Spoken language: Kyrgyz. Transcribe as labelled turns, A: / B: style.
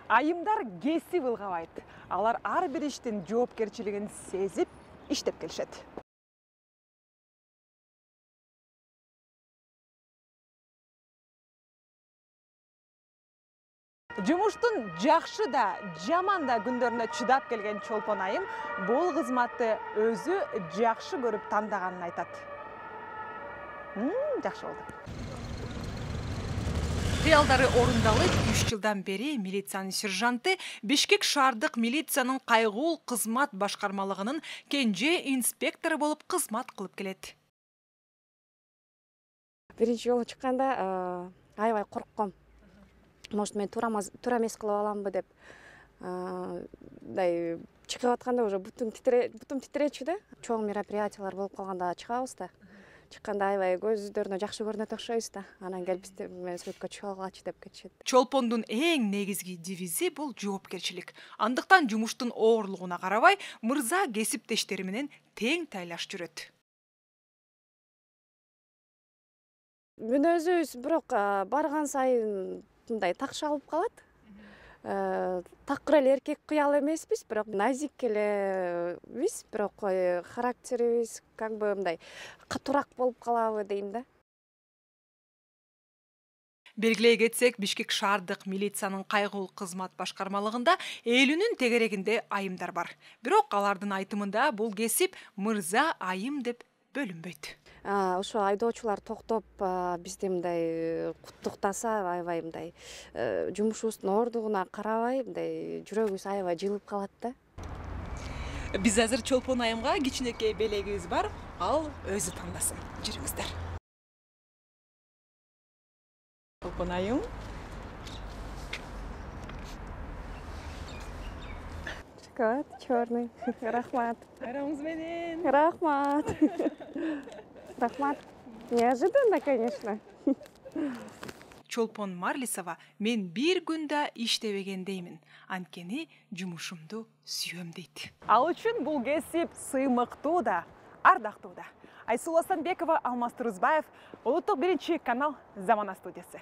A: Айымдар кесип ылгабайт. Алар ар бир иштин жоопкерчилигин сезип, иштеп келишет. Жумуштун жакшы да, жаман да күндөрүнө чыдап келген Чолпон айым бул кызматты өзү жакшы көрүп тандаганын айтат. Жакшы болду. Кыялдары орундалып, 3 жылдан бери милициянын сержанты Бишкек шаардык милициянын кайгуул кызмат башкармалыгынын кенже инспектору болуп кызмат кылып келет.
B: Биринчи жолу чыкканда аябай коркком. Может, мен туура эмес кылып аламбы деп. Мындай чыгып атканда уже бутум титиречү да. Чоң мероприятиялар болуп калганда чыгабыз да. Чыкканда аябай көздөрүнө жакшы көрүнөт окшойбуз да. Анан келип бизди менен сүрөткө чыга алгачы деп кетишет.
A: Чолпондун эң негизги девизи бул жоопкерчилик. Андыктан жумуштун оорлугуна карабай, мырза кесиптештери менен тең тайлаш жүрөт.
B: Мүнөзүбүз бирок барган сайын мындай такшалып калат. Такыр эле эркек кыял эмеспиз, бирок назик элебиз, бирок характерибиз как бы мындай катуураак болуп калабы дейм да.
A: Белгилей кетсек, Бишкек шаардык милициянын кайгуул кызмат башкармалыгында 50-нүн тегерегинде айымдар бар. Бирок алардын айтымында бул кесип мырза айым деп бөлүнбөйт.
B: Ошо айдоочулар токтоп бизди мындай куттуктаса, аябай мындай жумушубуздун оордугуна карабай, мындай жүрөгүбүз аябай жылып калат да.
A: Биз азыр Чолпон айымга кичинекей белегибиз бар, ал өзү тандасын. Жүрүңүздөр. Чолпон айым.
B: Шоколад чёрный. Рахмат.
A: Айрамыңыз менен.
B: Рахмат. Рахмат. Неожиданно, конечно.
A: Чолпон Марлисова мен бир күндө иштебеген деймин. Анткени жумушумду сүйөм дейт. Ал үчүн бул кесип сыймыктуу да, ардактуу да. Айсулу Асанбекова, Алмаз Турузбаев, Улуттук 1 канал, Замана студиясы.